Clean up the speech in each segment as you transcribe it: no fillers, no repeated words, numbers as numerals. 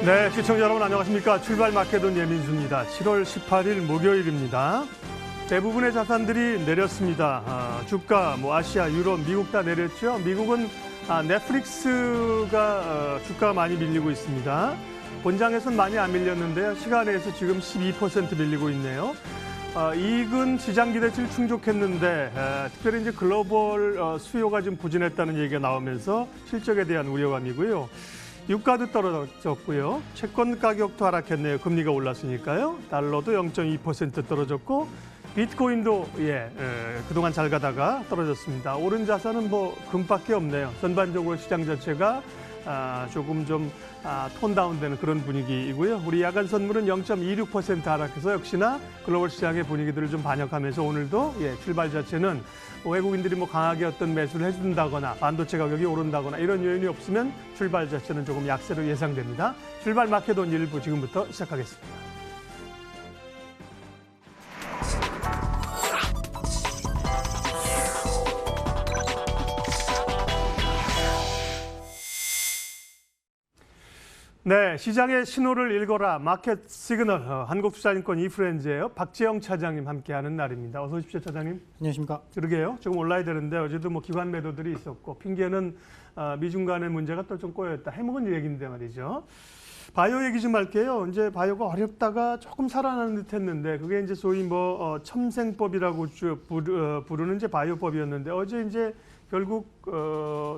네, 시청자 여러분 안녕하십니까. 출발 마케돈 예민수입니다. 7월 18일 목요일입니다. 대부분의 자산들이 내렸습니다. 주가, 아시아, 유럽, 미국 다 내렸죠. 미국은 넷플릭스가 주가가 많이 밀리고 있습니다. 본장에서는 많이 안 밀렸는데요. 시간에서 지금 12% 밀리고 있네요. 이익은 시장 기대치를 충족했는데 특별히 이제 글로벌 수요가 좀 부진했다는 얘기가 나오면서 실적에 대한 우려감이고요. 유가도 떨어졌고요. 채권 가격도 하락했네요. 금리가 올랐으니까요. 달러도 0.2% 떨어졌고 비트코인도 그동안 잘 가다가 떨어졌습니다. 오른 자산은 금밖에 없네요. 전반적으로 시장 자체가 조금 좀 톤 다운되는 그런 분위기이고요. 우리 야간 선물은 0.26% 하락해서 역시나 글로벌 시장의 분위기들을 좀 반영하면서 오늘도 출발 자체는 외국인들이 강하게 어떤 매수를 해준다거나 반도체 가격이 오른다거나 이런 요인이 없으면 출발 자체는 조금 약세로 예상됩니다. 출발 마케돈 일부 지금부터 시작하겠습니다. 네, 시장의 신호를 읽어라. 마켓 시그널 한국투자증권 이프렌즈예요. 박재영 차장님 함께하는 날입니다. 어서 오십시오, 차장님. 안녕하십니까. 그러게요. 조금 올라야 되는데 어제도 기관 매도들이 있었고 핑계는 미중 간의 문제가 또 좀 꼬였다. 해먹은 얘기인데 말이죠. 바이오 얘기 좀 할게요. 이제 바이오가 어렵다가 조금 살아나는 듯했는데 그게 이제 소위 첨생법이라고 부르는 이제 바이오법이었는데 어제 이제 결국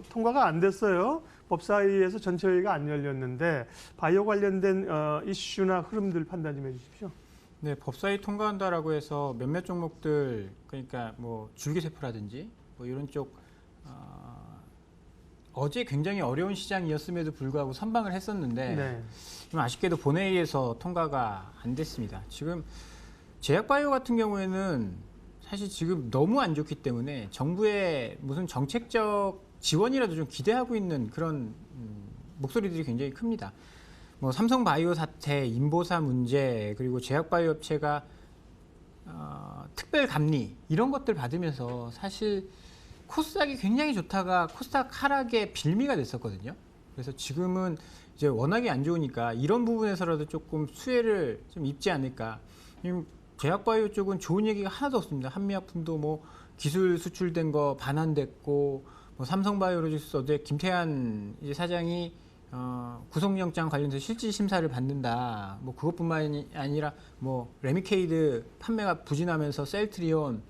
통과가 안 됐어요. 법사위에서 전체 회의가 안 열렸는데 바이오 관련된 이슈나 흐름들 판단 좀 해주십시오. 네, 법사위 통과한다라고 해서 몇몇 종목들 그러니까 줄기세포라든지 이런 쪽 어제 굉장히 어려운 시장이었음에도 불구하고 선방을 했었는데 네. 좀 아쉽게도 본회의에서 통과가 안 됐습니다. 지금 제약바이오 같은 경우에는 사실 지금 너무 안 좋기 때문에 정부의 무슨 정책적 지원이라도 좀 기대하고 있는 그런 목소리들이 굉장히 큽니다. 삼성바이오 사태, 인보사 문제, 그리고 제약바이오 업체가 특별 감리 이런 것들 받으면서 사실 코스닥이 굉장히 좋다가 코스닥 하락의 빌미가 됐었거든요. 그래서 지금은 이제 워낙에 안 좋으니까 이런 부분에서라도 조금 수혜를 좀 입지 않을까. 제약바이오 쪽은 좋은 얘기가 하나도 없습니다. 한미약품도 기술 수출된 거 반환됐고 삼성바이오로직스 어제 김태한 이제 사장이 구속영장 관련해서 실질 심사를 받는다. 그것뿐만이 아니라 레미케이드 판매가 부진하면서 셀트리온,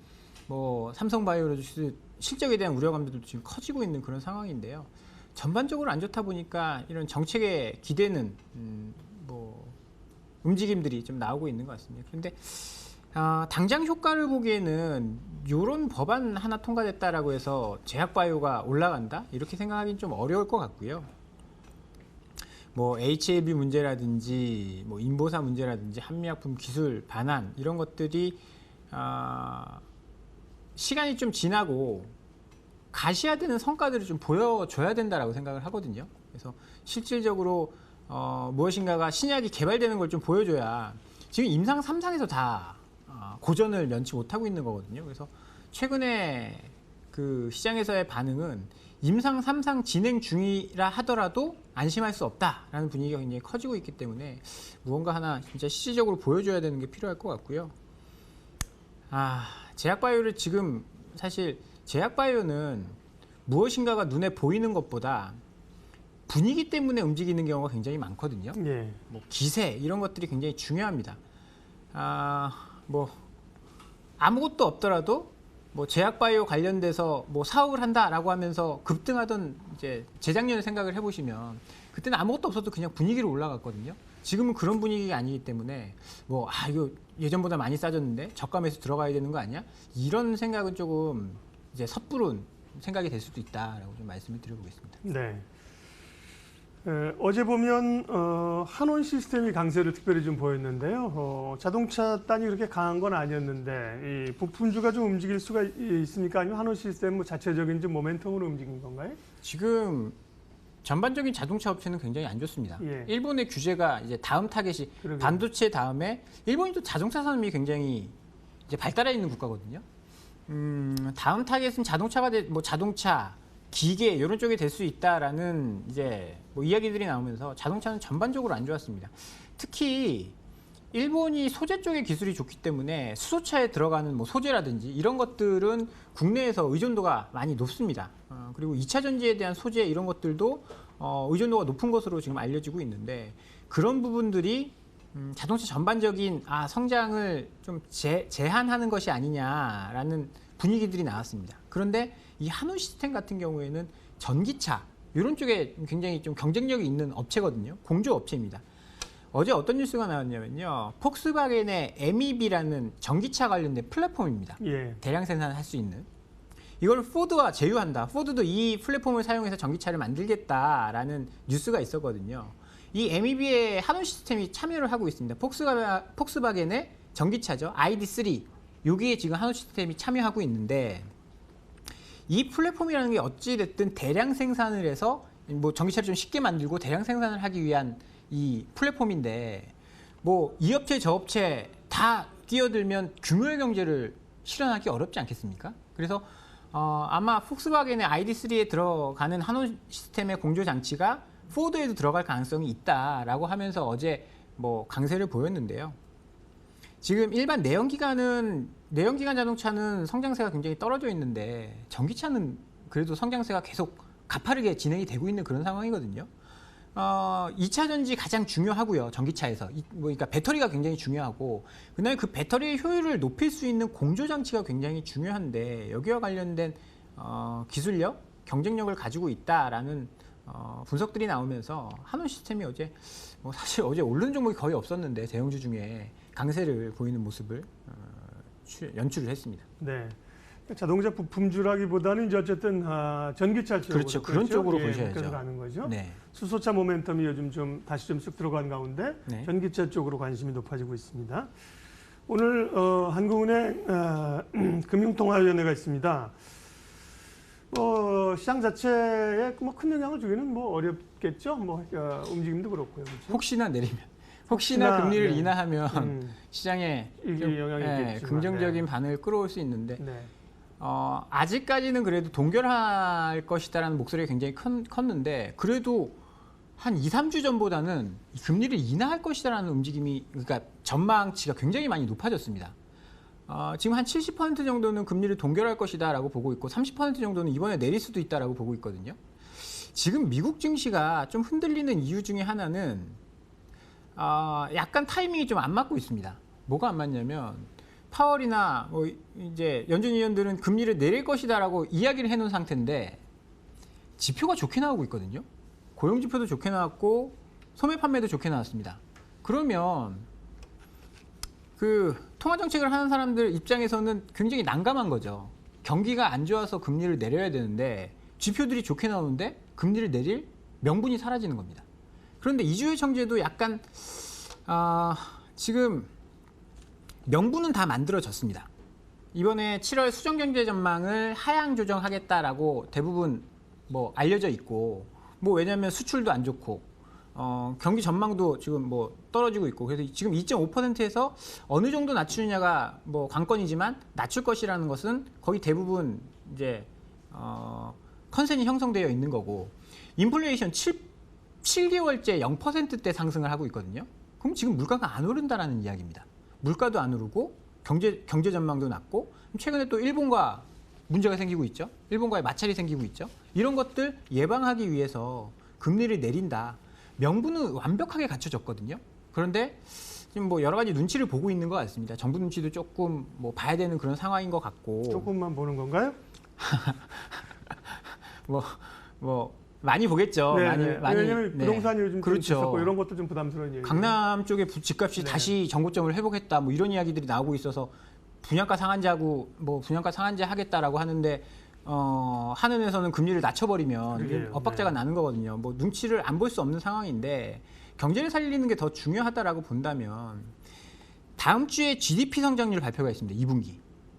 삼성바이오로직스 실적에 대한 우려감도 지금 커지고 있는 그런 상황인데요. 전반적으로 안 좋다 보니까 이런 정책에 기대는 움직임들이 좀 나오고 있는 것 같습니다. 그런데 당장 효과를 보기에는 이런 법안 하나 통과됐다라고 해서 제약바이오가 올라간다? 이렇게 생각하기는 좀 어려울 것 같고요. HAB 문제라든지 인보사 문제라든지 한미약품 기술 반환 이런 것들이 시간이 좀 지나고 가셔야 되는 성과들을 좀 보여줘야 된다라고 생각을 하거든요. 그래서 실질적으로 무엇인가가 신약이 개발되는 걸 좀 보여줘야 지금 임상 3상에서 다 고전을 면치 못하고 있는 거거든요. 그래서 최근에 그 시장에서의 반응은 임상 3상 진행 중이라 하더라도 안심할 수 없다라는 분위기가 굉장히 커지고 있기 때문에 무언가 하나 진짜 실질적으로 보여줘야 되는 게 필요할 것 같고요. 제약바이오를 지금 사실 제약바이오는 무엇인가가 눈에 보이는 것보다 분위기 때문에 움직이는 경우가 굉장히 많거든요. 예. 기세 이런 것들이 굉장히 중요합니다. 아무것도 없더라도 제약바이오 관련돼서 사업을 한다라고 하면서 급등하던 이제 재작년에 생각을 해보시면 그때는 아무것도 없어도 그냥 분위기로 올라갔거든요. 지금은 그런 분위기가 아니기 때문에 이거 예전보다 많이 싸졌는데 저가에서 들어가야 되는 거 아니야? 이런 생각은 조금 이제 섣부른 생각이 될 수도 있다라고 좀 말씀을 드려보겠습니다. 네. 어제 보면 한원 시스템이 강세를 특별히 좀 보였는데요. 자동차 단이 그렇게 강한 건 아니었는데 이 부품주가 좀 움직일 수가 있습니까? 아니면 한원 시스템 자체적인 좀 모멘텀으로 움직인 건가요? 지금 전반적인 자동차 업체는 굉장히 안 좋습니다. 예. 일본의 규제가 이제 다음 타겟이 반도체 다음에 일본이 또 자동차 산업이 굉장히 이제 발달해 있는 국가거든요. 다음 타겟은 자동차가 자동차 기계 이런 쪽이 될 수 있다라는 이제 뭐 이야기들이 나오면서 자동차는 전반적으로 안 좋았습니다. 특히 일본이 소재 쪽의 기술이 좋기 때문에 수소차에 들어가는 뭐 소재라든지 이런 것들은 국내에서 의존도가 많이 높습니다. 그리고 2차 전지에 대한 소재 이런 것들도 의존도가 높은 것으로 지금 알려지고 있는데 그런 부분들이 자동차 전반적인 성장을 좀 제한하는 것이 아니냐라는 분위기들이 나왔습니다. 그런데 이 한온 시스템 같은 경우에는 전기차 이런 쪽에 굉장히 좀 경쟁력이 있는 업체거든요. 공조 업체입니다. 어제 어떤 뉴스가 나왔냐면요. 폭스바겐의 MEB라는 전기차 관련된 플랫폼입니다. 예. 대량 생산을 할 수 있는. 이걸 포드와 제휴한다. 포드도 이 플랫폼을 사용해서 전기차를 만들겠다라는 뉴스가 있었거든요. 이 MEB의 한온 시스템이 참여를 하고 있습니다. 폭스바겐의 전기차죠. ID3. 여기에 지금 한온 시스템이 참여하고 있는데 이 플랫폼이라는 게 어찌됐든 대량 생산을 해서 뭐 전기차를 좀 쉽게 만들고 대량 생산을 하기 위한 이 플랫폼인데 뭐 이 업체 저 업체 다 끼어들면 규모의 경제를 실현하기 어렵지 않겠습니까? 그래서 아마 폭스바겐의 ID3에 들어가는 한온 시스템의 공조 장치가 포드에도 들어갈 가능성이 있다라고 하면서 어제 뭐 강세를 보였는데요. 지금 일반 내연기관 자동차는 성장세가 굉장히 떨어져 있는데 전기차는 그래도 성장세가 계속 가파르게 진행이 되고 있는 그런 상황이거든요. 2차 전지 가장 중요하고요. 전기차에서. 그러니까 배터리가 굉장히 중요하고 그다음에 그 배터리의 효율을 높일 수 있는 공조 장치가 굉장히 중요한데 여기와 관련된 기술력, 경쟁력을 가지고 있다라는 분석들이 나오면서 한온 시스템이 어제 사실 어제 오르는 종목이 거의 없었는데 대형주 중에 강세를 보이는 모습을 연출을 했습니다. 네. 자동차 부품주라기보다는 이제 어쨌든 전기차 쪽으로 그렇죠. 그런 쪽으로 보셔야죠. 그래서 가는 거죠. 네. 수소차 모멘텀이 요즘 다시 좀 쑥 들어간 가운데 네. 전기차 쪽으로 관심이 높아지고 있습니다. 오늘 한국은행 금융통화위원회가 있습니다. 시장 자체에 큰 영향을 주기는 어렵겠죠. 움직임도 그렇고요. 그렇죠? 혹시나 내리면, 혹시나 금리를 네. 인하하면 시장에 영향이 있겠지만, 긍정적인 네. 반응을 끌어올 수 있는데 네. 아직까지는 그래도 동결할 것이다라는 목소리가 굉장히 컸는데 그래도 한 2, 3주 전보다는 금리를 인하할 것이다라는 움직임이 그러니까 전망치가 굉장히 많이 높아졌습니다. 지금 한 70% 정도는 금리를 동결할 것이다라고 보고 있고 30% 정도는 이번에 내릴 수도 있다라고 보고 있거든요. 지금 미국 증시가 좀 흔들리는 이유 중에 하나는 약간 타이밍이 좀 안 맞고 있습니다. 뭐가 안 맞냐면 파월이나 이제 연준 위원들은 금리를 내릴 것이다라고 이야기를 해놓은 상태인데 지표가 좋게 나오고 있거든요. 고용 지표도 좋게 나왔고 소매 판매도 좋게 나왔습니다. 그러면 그 통화 정책을 하는 사람들 입장에서는 굉장히 난감한 거죠. 경기가 안 좋아서 금리를 내려야 되는데 지표들이 좋게 나오는데 금리를 내릴 명분이 사라지는 겁니다. 그런데 이주열 청재도 약간 지금 명분은 다 만들어졌습니다. 이번에 7월 수정경제 전망을 하향 조정하겠다라고 대부분 알려져 있고 왜냐하면 수출도 안 좋고 경기 전망도 지금 떨어지고 있고 그래서 지금 2.5%에서 어느 정도 낮추느냐가 관건이지만 낮출 것이라는 것은 거의 대부분 이제 컨센이 형성되어 있는 거고 인플레이션 7개월째 0%대 상승을 하고 있거든요. 그럼 지금 물가가 안 오른다라는 이야기입니다. 물가도 안 오르고 경제 전망도 낮고 최근에 또 일본과 문제가 생기고 있죠. 일본과의 마찰이 생기고 있죠. 이런 것들 예방하기 위해서 금리를 내린다. 명분은 완벽하게 갖춰졌거든요. 그런데 지금 여러 가지 눈치를 보고 있는 것 같습니다. 정부 눈치도 조금 봐야 되는 그런 상황인 것 같고. 조금만 보는 건가요? 많이 보겠죠. 네, 많이. 왜냐하면 부동산이 요즘 그렇죠. 좀 이런 것도 좀 부담스러운 얘기예요. 강남 쪽에 집값이 네. 다시 정고점을 회복했다. 이런 이야기들이 나오고 있어서 분양가 상한제하고 분양가 상한제 하겠다라고 하는데 한은에서는 금리를 낮춰버리면 이게 엇박자가 나는 거거든요. 눈치를 안 볼 수 없는 상황인데 경제를 살리는 게 더 중요하다라고 본다면 다음 주에 GDP 성장률 발표가 있습니다. 2분기.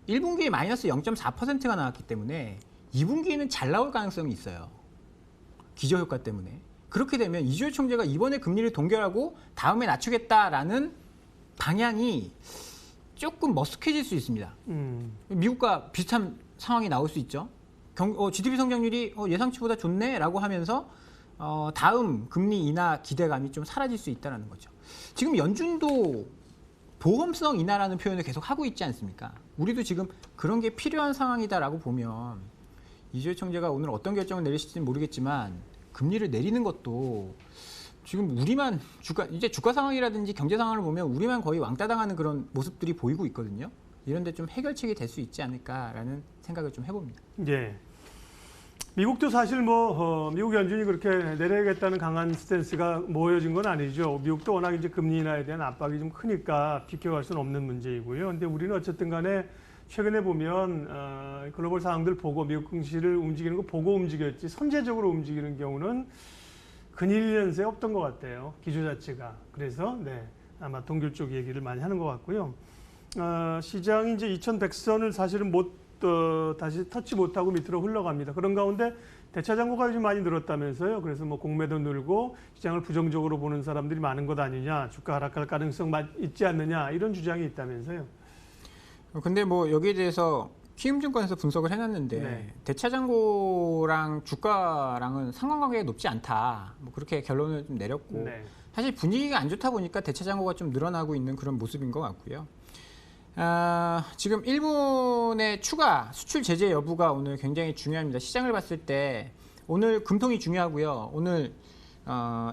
1분기에 마이너스 0.4%가 나왔기 때문에 2분기에는 잘 나올 가능성이 있어요. 기저효과 때문에. 그렇게 되면 이주열 총재가 이번에 금리를 동결하고 다음에 낮추겠다라는 방향이 조금 머쓱해질 수 있습니다. 미국과 비슷한 상황이 나올 수 있죠. GDP 성장률이 예상치보다 좋네라고 하면서 다음 금리 인하 기대감이 좀 사라질 수 있다는 거죠. 지금 연준도 보험성 인하라는 표현을 계속 하고 있지 않습니까? 우리도 지금 그런 게 필요한 상황이다라고 보면 이주열 총재가 오늘 어떤 결정을 내리실지는 모르겠지만 금리를 내리는 것도 지금 우리만 주가 상황이라든지 경제 상황을 보면 우리만 거의 왕따 당하는 그런 모습들이 보이고 있거든요. 이런데 좀 해결책이 될 수 있지 않을까라는 생각을 좀 해봅니다. 예. 미국도 사실 미국 연준이 그렇게 내려야겠다는 강한 스탠스가 모여진 건 아니죠. 미국도 워낙 이제 금리 인하에 대한 압박이 좀 크니까 비켜갈 수는 없는 문제이고요. 근데 우리는 어쨌든 간에 최근에 보면 글로벌 상황들 보고 미국 증시를 움직이는 거 보고 움직였지 선제적으로 움직이는 경우는 근 1년 새 없던 것 같아요. 기조 자체가. 그래서 아마 동결 쪽 얘기를 많이 하는 것 같고요. 시장이 이제 2100선을 사실은 다시 터치 못하고 밑으로 흘러갑니다. 그런 가운데 대차 잔고가 요즘 많이 늘었다면서요. 그래서 공매도 늘고 시장을 부정적으로 보는 사람들이 많은 것 아니냐, 주가 하락할 가능성 있지 않느냐 이런 주장이 있다면서요. 근데 여기에 대해서 키움증권에서 분석을 해놨는데 대차 잔고랑 주가랑은 상관관계가 높지 않다. 그렇게 결론을 좀 내렸고 사실 분위기가 안 좋다 보니까 대차 잔고가 좀 늘어나고 있는 그런 모습인 것 같고요. 지금 일본의 추가 수출 제재 여부가 오늘 굉장히 중요합니다. 시장을 봤을 때 오늘 금통이 중요하고요. 오늘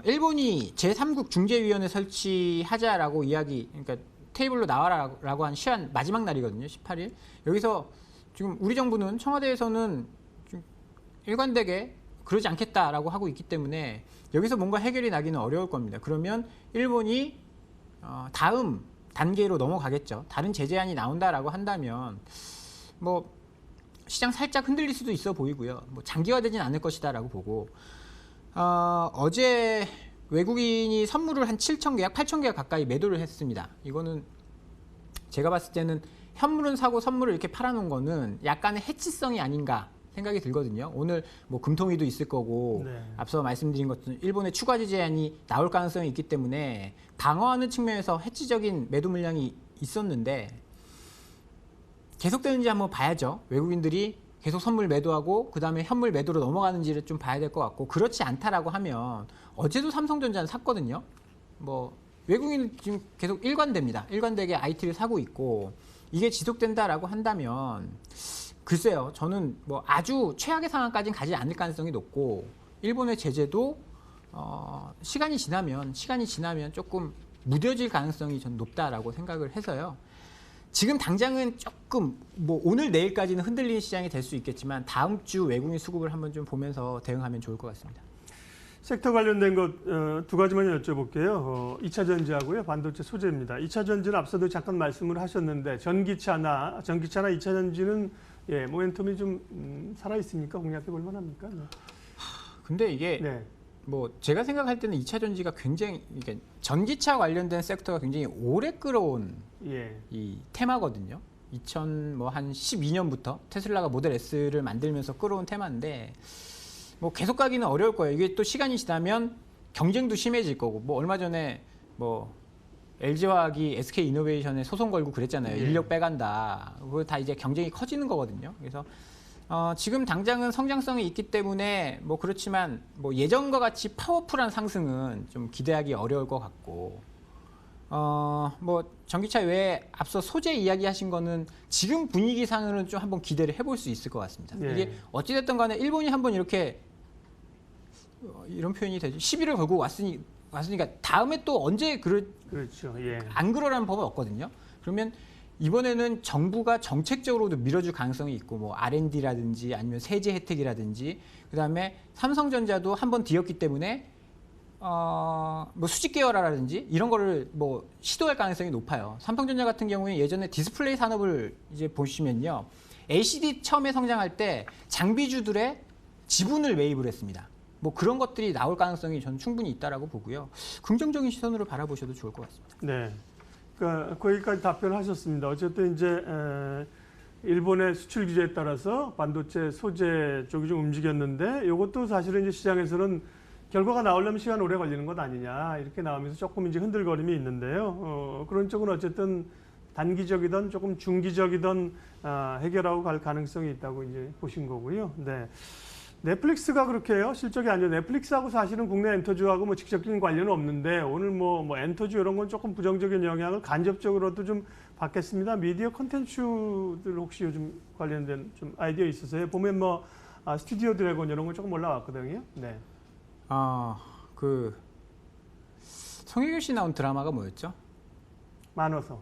일본이 제3국 중재위원회 설치하자라고 그러니까 테이블로 나와라라고 한 시한 마지막 날이거든요. 18일. 여기서 지금 우리 정부는 청와대에서는 좀 일관되게 그러지 않겠다라고 하고 있기 때문에 여기서 뭔가 해결이 나기는 어려울 겁니다. 그러면 일본이 다음 단계로 넘어가겠죠. 다른 제재안이 나온다라고 한다면 시장 살짝 흔들릴 수도 있어 보이고요. 장기화되진 않을 것이다라고 보고 어제 외국인이 선물을 한 7,000계약, 8,000계약 가까이 매도를 했습니다. 이거는 제가 봤을 때는 현물은 사고 선물을 이렇게 팔아놓은 거는 약간의 해치성이 아닌가 생각이 들거든요. 오늘 금통위도 있을 거고 앞서 말씀드린 것처럼 일본의 추가 제재안이 나올 가능성이 있기 때문에 방어하는 측면에서 해치적인 매도 물량이 있었는데 계속되는지 한번 봐야죠. 외국인들이 계속 선물 매도하고 그 다음에 현물 매도로 넘어가는지를 좀 봐야 될 것 같고 그렇지 않다라고 하면 어제도 삼성전자는 샀거든요. 외국인은 지금 계속 일관되게 IT를 사고 있고 이게 지속된다라고 한다면 글쎄요. 저는 아주 최악의 상황까지는 가지 않을 가능성이 높고 일본의 제재도 시간이 지나면 조금 무뎌질 가능성이 전 높다라고 생각을 해서요. 지금 당장은 조금 오늘 내일까지는 흔들리는 시장이 될 수 있겠지만 다음 주 외국인 수급을 한번 좀 보면서 대응하면 좋을 것 같습니다. 섹터 관련된 것 두 가지만 여쭤볼게요. 2차 전지하고요. 반도체 소재입니다. 2차 전지는 앞서도 잠깐 말씀을 하셨는데 전기차나 2차 전지는 모멘텀이 좀 살아 있습니까? 공략해 볼 만합니까? 근데 이게 제가 생각할 때는 2차 전지가 굉장히 전기차 관련된 섹터가 굉장히 오래 끌어온 이 테마거든요. 한 12년부터 테슬라가 모델 S를 만들면서 끌어온 테마인데 계속 가기는 어려울 거예요. 이게 또 시간이 지나면 경쟁도 심해질 거고 얼마 전에 LG화학이 SK이노베이션에 소송 걸고 그랬잖아요. 인력 빼간다. 그거 다 이제 경쟁이 커지는 거거든요. 그래서 지금 당장은 성장성이 있기 때문에 그렇지만 예전과 같이 파워풀한 상승은 좀 기대하기 어려울 것 같고 전기차 외에 앞서 소재 이야기하신 거는 지금 분위기상으로는 좀 한번 기대를 해볼 수 있을 것 같습니다. 이게 어찌됐든 간에 일본이 한번 이런 표현이 되죠. 시비를 걸고 왔으니까 다음에 또 언제 그렇죠. 안 그러라는 법은 없거든요. 그러면 이번에는 정부가 정책적으로도 밀어줄 가능성이 있고 R&D라든지 아니면 세제 혜택이라든지 그다음에 삼성전자도 한번 뒤었기 때문에 수직 계열화라든지 이런 거를 시도할 가능성이 높아요. 삼성전자 같은 경우에 예전에 디스플레이 산업을 이제 보시면요. LCD 처음에 성장할 때 장비주들의 지분을 매입을 했습니다. 그런 것들이 나올 가능성이 저는 충분히 있다라고 보고요. 긍정적인 시선으로 바라보셔도 좋을 것 같습니다. 네. 그러니까 거기까지 답변하셨습니다. 어쨌든 이제 일본의 수출 규제에 따라서 반도체 소재 쪽이 좀 움직였는데 이것도 사실은 이제 시장에서는 결과가 나오려면 시간 오래 걸리는 것 아니냐 이렇게 나오면서 조금 이제 흔들거림이 있는데요. 그런 쪽은 어쨌든 단기적이든 조금 중기적이든 해결하고 갈 가능성이 있다고 이제 보신 거고요. 네. 넷플릭스가 그렇게 해요. 실적이 안 좋아요. 넷플릭스하고 사실은 국내 엔터주하고 뭐 직접적인 관련은 없는데 오늘 뭐 엔터주 이런 건 조금 부정적인 영향을 간접적으로도 좀 받겠습니다. 미디어 콘텐츠들 혹시 요즘 관련된 좀 아이디어 있으세요? 보면 뭐 스튜디오 드래곤 이런 거 조금 올라왔거든요. 네. 그 송혜교 씨 나온 드라마가 뭐였죠? 만화서.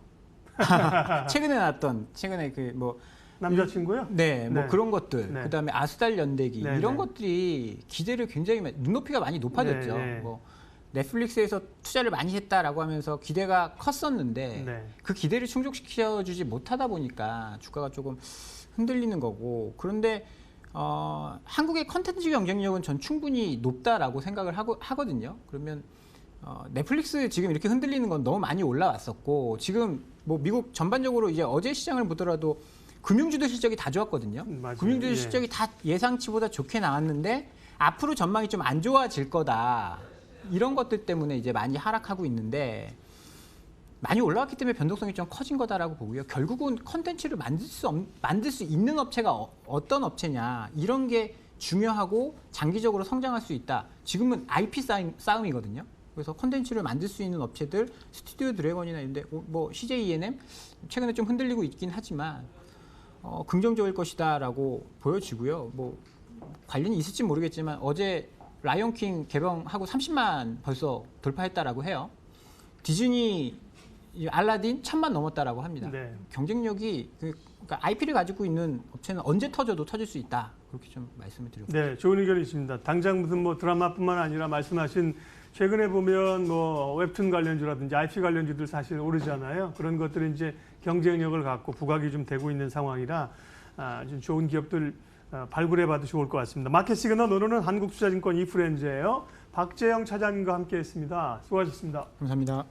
최근에 그 뭐 남자친구요? 네, 뭐 네. 그런 것들, 네. 그다음에 아수달 연대기 네, 이런 네. 것들이 기대를 굉장히 눈높이가 많이 높아졌죠. 네, 네. 뭐 넷플릭스에서 투자를 많이 했다라고 하면서 기대가 컸었는데 네. 그 기대를 충족시켜주지 못하다 보니까 주가가 조금 흔들리는 거고. 그런데 한국의 컨텐츠 경쟁력은 전 충분히 높다라고 생각을 하거든요. 그러면 넷플릭스 지금 이렇게 흔들리는 건 너무 많이 올라왔었고, 지금 뭐 미국 전반적으로 이제 어제 시장을 보더라도 금융주도 실적이 다 좋았거든요. 맞아요. 금융주도 예. 실적이 다 예상치보다 좋게 나왔는데 앞으로 전망이 좀 안 좋아질 거다. 이런 것들 때문에 이제 많이 하락하고 있는데, 많이 올라왔기 때문에 변동성이 좀 커진 거다라고 보고요. 결국은 컨텐츠를 만들 수 있는 업체가 어떤 업체냐, 이런 게 중요하고 장기적으로 성장할 수 있다. 지금은 IP 싸움이거든요. 그래서 컨텐츠를 만들 수 있는 업체들, 스튜디오 드래곤이나 이런데 뭐 CJ E&M 최근에 좀 흔들리고 있긴 하지만 긍정적일 것이다라고 보여지고요. 뭐 관련이 있을지 모르겠지만 어제 라이온킹 개봉하고 30만 벌써 돌파했다라고 해요. 디즈니 알라딘 1000만 넘었다라고 합니다. 네. 경쟁력이 그러니까 IP를 가지고 있는 업체는 언제 터져도 터질 수 있다. 그렇게 좀 말씀을 드리고. 네, 좋은 의견이 있습니다. 당장 무슨 뭐 드라마뿐만 아니라 말씀하신 최근에 보면 뭐 웹툰 관련주라든지 IP 관련주들 사실 오르잖아요. 그런 것들이 이제 경쟁력을 갖고 부각이 좀 되고 있는 상황이라 좀 좋은 기업들 발굴해봐도 좋을 것 같습니다. 마켓 시그널 오늘은 한국투자증권 이프렌즈예요. 박재영 차장님과 함께했습니다. 수고하셨습니다. 감사합니다.